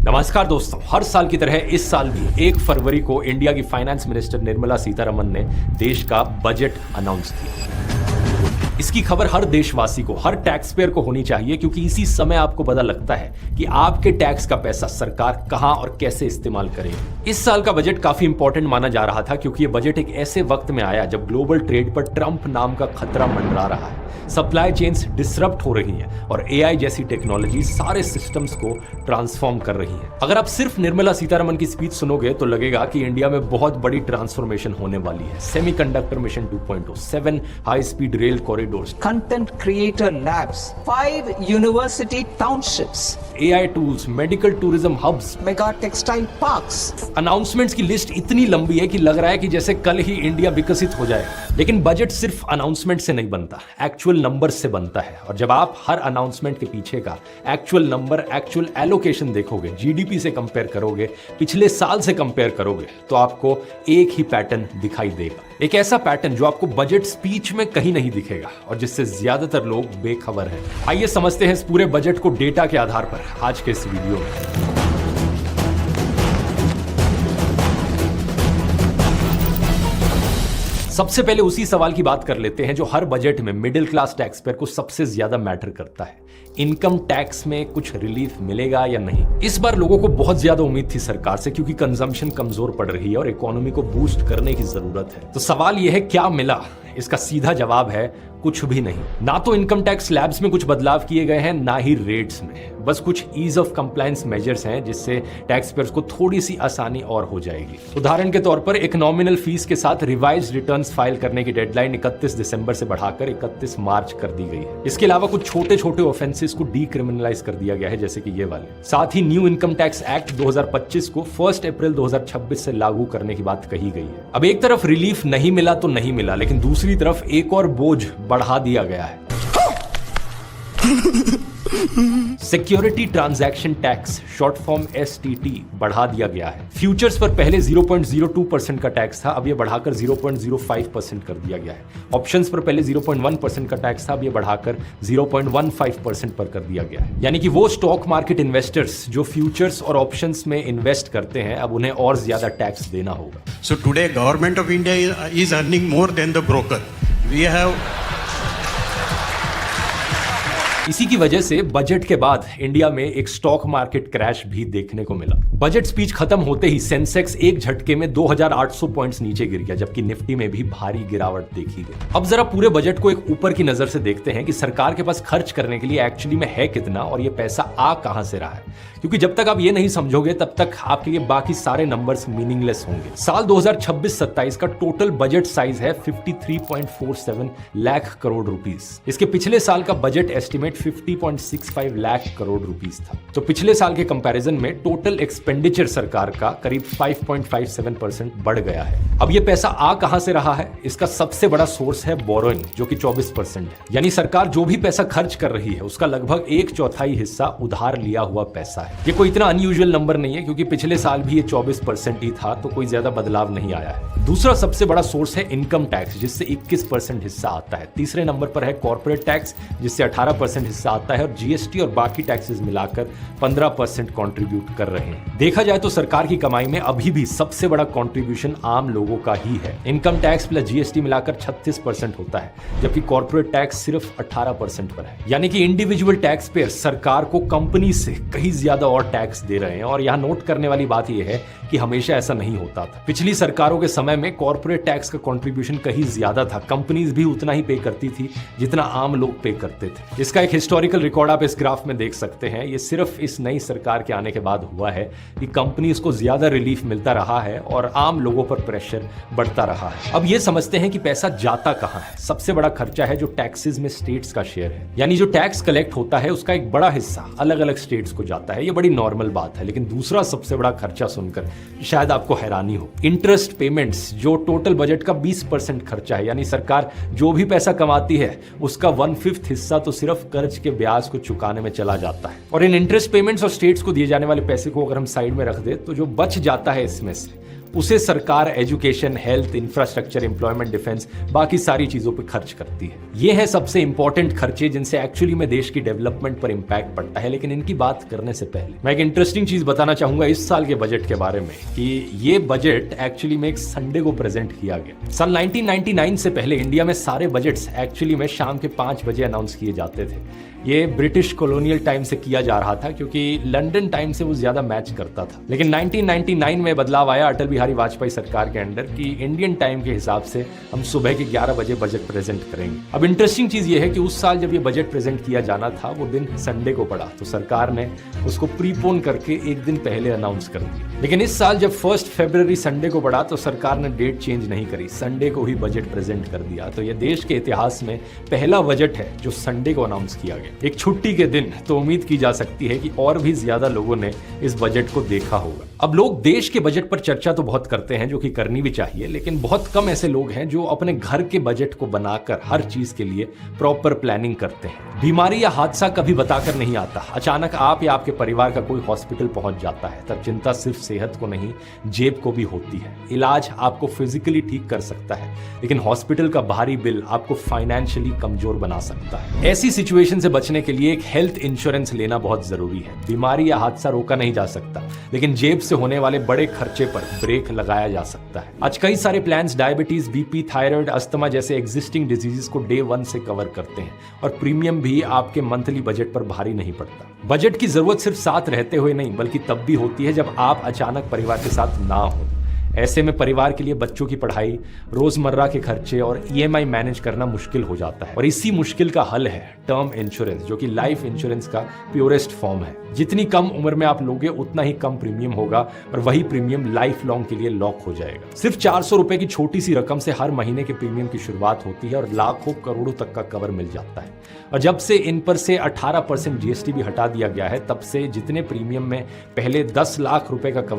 नमस्कार दोस्तों, हर साल की तरह इस साल भी 1 फरवरी को इंडिया की फाइनेंस मिनिस्टर निर्मला सीतारमण ने देश का बजट अनाउंस किया। इसकी खबर हर देशवासी को, हर टैक्स पेयर को होनी चाहिए, क्योंकि इसी समय आपको पता लगता है कि आपके टैक्स का पैसा सरकार कहां और कैसे इस्तेमाल करेगी। इस साल का बजट काफी इंपॉर्टेंट माना जा रहा था, क्योंकि यह बजट एक ऐसे वक्त में आया जब ग्लोबल ट्रेड पर ट्रंप नाम का खतरा मंडरा रहा है, सप्लाई चेन्स डिसरप्ट हो रही हैं और एआई जैसी टेक्नोलॉजी सारे सिस्टम्स को ट्रांसफॉर्म कर रही है। अगर आप सिर्फ निर्मला सीतारमण की स्पीच सुनोगे तो लगेगा कि इंडिया में बहुत बड़ी ट्रांसफॉर्मेशन होने वाली है। Semiconductor mission 2.0, 7 high speed rail corridors, content creator labs, 5 university townships, AI tools, medical tourism hubs, mega textile parks। Announcements की लिस्ट इतनी लंबी है कि लग रहा है कि जैसे कल ही इंडिया विकसित हो जाए। लेकिन बजट सिर्फ अनाउंसमेंट से नहीं बनता, एक्चुअल नंबर से बनता है। और जब आप हर अनाउंसमेंट के पीछे का एक्चुअल नंबर, एक्चुअल एलोकेशन देखोगे, जीडीपी से कंपेयर करोगे, पिछले साल से कंपेयर करोगे, तो आपको एक ही पैटर्न दिखाई देगा। एक ऐसा पैटर्न जो आपको बजट स्पीच में कहीं नहीं दिखेगा और जिससे ज्यादातर लोग बेखबर हैं। आइए समझते हैं इस पूरे बजट को डेटा के आधार पर आज के इस वीडियो में। सबसे पहले उसी सवाल की बात कर लेते हैं जो हर बजट में मिडिल क्लास टैक्स पेयर को सबसे ज्यादा मैटर करता है। इनकम टैक्स में कुछ रिलीफ मिलेगा या नहीं। इस बार लोगों को बहुत ज्यादा उम्मीद थी सरकार से, क्योंकि कंजम्पशन कमजोर पड़ रही है और इकोनॉमी को बूस्ट करने की जरूरत है। तो सवाल यह है, क्या मिला? इसका सीधा जवाब है कुछ भी नहीं। ना तो इनकम टैक्स स्लैब्स में कुछ बदलाव किए गए हैं, ना ही रेट्स में। बस कुछ ईज ऑफ कंप्लायंस मेजर्स हैं जिससे टैक्स पेयर्स को थोड़ी सी आसानी और हो जाएगी। उदाहरण के तौर पर एक नॉमिनल फीस के साथ रिवाइज्ड रिटर्न्स फाइल करने की डेडलाइन 31 दिसंबर से बढ़ाकर 31 मार्च कर दी गई है। इसके अलावा कुछ छोटे छोटे ऑफेंसेस को डीक्रिमिनलाइज कर दिया गया है, जैसे कि ये वाले। साथ ही न्यू इनकम टैक्स एक्ट 2025 को 1 अप्रैल 2026 से लागू करने की बात कही गई है। अब एक तरफ रिलीफ नहीं मिला तो नहीं मिला, लेकिन दूसरी तरफ एक और बोझ बढ़ा दिया गया है। Security transaction tax, short form STT, बढ़ा दिया गया है। फ्यूचर्स पर पहले 0.02% का टैक्स था, अब यह बढ़ाकर 0.05% कर दिया गया है। ऑप्शंस पर पहले 0.1% का टैक्स था, अब यह बढ़ाकर 0.15% पर कर दिया गया है। यानी कि वो स्टॉक मार्केट इन्वेस्टर्स जो फ्यूचर्स और ऑप्शंस में इन्वेस्ट करते हैं, अब उन्हें और ज्यादा टैक्स देना होगा। So today government of India is earning more than the broker. We have इसी की वजह से बजट के बाद इंडिया में एक स्टॉक मार्केट क्रैश भी देखने को मिला। बजट स्पीच खत्म होते ही सेंसेक्स एक झटके में 2800 पॉइंट्स नीचे गिर गया, जबकि निफ्टी में भी भारी गिरावट देखी गई। अब जरा पूरे बजट को एक ऊपर की नजर से देखते हैं कि सरकार के पास खर्च करने के लिए एक्चुअली में है कितना और ये पैसा आ कहां से रहा है। क्योंकि जब तक आप ये नहीं समझोगे तब तक आपके लिए बाकी सारे नंबर्स मीनिंगलेस होंगे। साल 2026-27 का टोटल बजट साइज है 53.47 लाख करोड़ रुपीस। इसके पिछले साल का budget estimate 50.65 lakh crore rupees था। तो पिछले साल के कंपैरिजन में टोटल एक्सपेंडिचर सरकार का करीब 5.57% बढ़ गया है। अब ये पैसा आ कहां से रहा है? इसका सबसे बड़ा सोर्स है बोरोइंग, जो कि 24% है। यानी सरकार जो भी पैसा खर्च कर रही है उसका लगभग 1/4 हिस्सा उधार लिया हुआ पैसा है। ये कोई इतना अनयूजुअल नंबर नहीं है, क्योंकि पिछले साल भी ये 24% ही था, तो कोई ज्यादा बदलाव नहीं आया है। दूसरा सबसे बड़ा सोर्स है इनकम टैक्स, जिससे 21% हिस्सा आता है। तीसरे नंबर पर है कॉर्पोरेट टैक्स, जिससे 18% हिस्सा आता है, और जीएसटी और बाकी टैक्सेस मिलाकर 15% कंट्रीब्यूट कर रहे हैं। देखा जाए तो सरकार की कमाई में अभी भी सबसे बड़ा कंट्रीब्यूशन आम लोगों का ही है। इनकम टैक्स प्लस जीएसटी मिलाकर 36% होता है, जबकि कॉर्पोरेट टैक्स सिर्फ 18% पर है। यानी कि इंडिविजुअल टैक्स पेयर सरकार को कंपनी से कहीं ज्यादा और टैक्स दे रहे हैं। और यहां नोट करने वाली बात यह है कि हमेशा ऐसा नहीं होता था। पिछली सरकारों के समय में कॉर्पोरेट टैक्स का कंट्रीब्यूशन कहीं ज्यादा था। कंपनीज भी उतना ही पे करती थी जितना आम लोग पे करते थे। इसका एक हिस्टोरिकल रिकॉर्ड आप इस ग्राफ में देख सकते हैं। ये सिर्फ इस नई सरकार के आने के बाद हुआ है कि कंपनीज को ज्यादा रिलीफ मिलता रहा है और आम लोगों पर प्रेशर बढ़ता रहा है। अब ये समझते हैं कि पैसा जाता कहां है। सबसे बड़ा खर्चा है जो टैक्सेस में स्टेट्स का शेयर है। यानी जो टैक्स कलेक्ट होता है उसका एक बड़ा हिस्सा अलग अलग स्टेट्स को जाता है। ये बड़ी नॉर्मल बात है। लेकिन दूसरा सबसे बड़ा खर्चा सुनकर शायद आपको हैरानी हो, इंटरेस्ट पेमेंट्स, जो टोटल बजट का 20% खर्चा है। यानी सरकार जो भी पैसा कमाती है उसका 1/5 हिस्सा तो सिर्फ कर्ज के ब्याज को चुकाने में चला जाता है। और इन इंटरेस्ट पेमेंट्स और स्टेट्स को दिए जाने वाले पैसे को अगर हम साइड में रख दे तो जो बच जाता है इसमें से उसे सरकार education, health, infrastructure, employment, defence, बाकी सारी चीजों पर खर्च करती है। ये है सबसे इंपॉर्टेंट खर्चे जिनसे एक्चुअली में देश की डेवलपमेंट पर इंपैक्ट पड़ता है। लेकिन इनकी बात करने से पहले मैं एक इंटरेस्टिंग चीज बताना चाहूंगा इस साल के बजट के बारे में, कि ये बजट एक्चुअली में एक संडे को प्रेजेंट किया गया। सन 1999 से पहले इंडिया में सारे बजट्स एक्चुअली में शाम के 5 बजे अनाउंस किए जाते थे। ये ब्रिटिश कॉलोनियल टाइम से किया जा रहा था क्योंकि लंदन टाइम से वो ज्यादा मैच करता था। लेकिन 1999 में बदलाव आया अटल बिहारी वाजपेयी सरकार के अंडर कि इंडियन टाइम के हिसाब से हम सुबह के 11 बजे बजट प्रेजेंट करेंगे। अब इंटरेस्टिंग चीज ये है कि उस साल जब ये बजट प्रेजेंट किया जाना था वो दिन संडे को पड़ा, तो सरकार ने उसको प्रीपोन करके एक दिन पहले अनाउंस कर दिया। लेकिन इस साल जब 1 फरवरी संडे को पड़ा तो सरकार ने डेट चेंज नहीं करी, संडे को ही बजट प्रेजेंट कर दिया। तो ये देश के इतिहास में पहला बजट है जो संडे को अनाउंस किया गया, एक छुट्टी के दिन। तो उम्मीद की जा सकती है कि और भी ज्यादा लोगों ने इस बजट को देखा होगा। अब लोग देश के बजट पर चर्चा तो बहुत करते हैं, जो कि करनी भी चाहिए, लेकिन बहुत कम ऐसे लोग हैं जो अपने घर के बजट को बनाकर हर चीज के लिए प्रॉपर प्लानिंग करते हैं। बीमारी या हादसा कभी बताकर नहीं आता, अचानक आप या आपके परिवार का कोई हॉस्पिटल पहुंच जाता है, तब चिंता सिर्फ सेहत को नहीं जेब को भी होती है। इलाज आपको फिजिकली ठीक कर सकता है, लेकिन हॉस्पिटल का भारी बिल आपको फाइनेंशियली कमजोर बना सकता है। ऐसी सिचुएशन से बचने के लिए एक हेल्थ इंश्योरेंस लेना बहुत जरूरी है। बीमारी या हादसा रोका नहीं जा सकता, लेकिन जेब से होने वाले बड़े खर्चे पर ब्रेक लगाया जा सकता है। आज कई सारे plans diabetes, BP, thyroid, asthma जैसे एग्जिस्टिंग डिजीजेस को डे 1 से कवर करते हैं और प्रीमियम भी आपके मंथली बजट पर भारी नहीं पड़ता। बजट की जरूरत सिर्फ साथ रहते हुए नहीं, बल्कि तब भी होती है जब आप अचानक परिवार के साथ ना हो। ऐसे में परिवार के लिए बच्चों की पढ़ाई, रोजमर्रा के खर्चे और ईएमआई मैनेज करना मुश्किल हो जाता है। और इसी मुश्किल का हल है टर्म इंश्योरेंस, जो कि लाइफ इंश्योरेंस का प्योरेस्ट फॉर्म है। जितनी कम उम्र में आप लोगे उतना ही कम प्रीमियम होगा और वही प्रीमियम लाइफ लॉन्ग के लिए लॉक हो जाएगा। सिर्फ 400 रुपए की छोटी सी रकम से हर महीने के प्रीमियम की शुरुआत होती है और लाखों करोड़ों तक का कवर मिल जाता है। और जब से इन पर से 18% जीएसटी भी हटा दिया गया है, तब से जितने प्रीमियम में पहले 10 लाख रुपए का कवर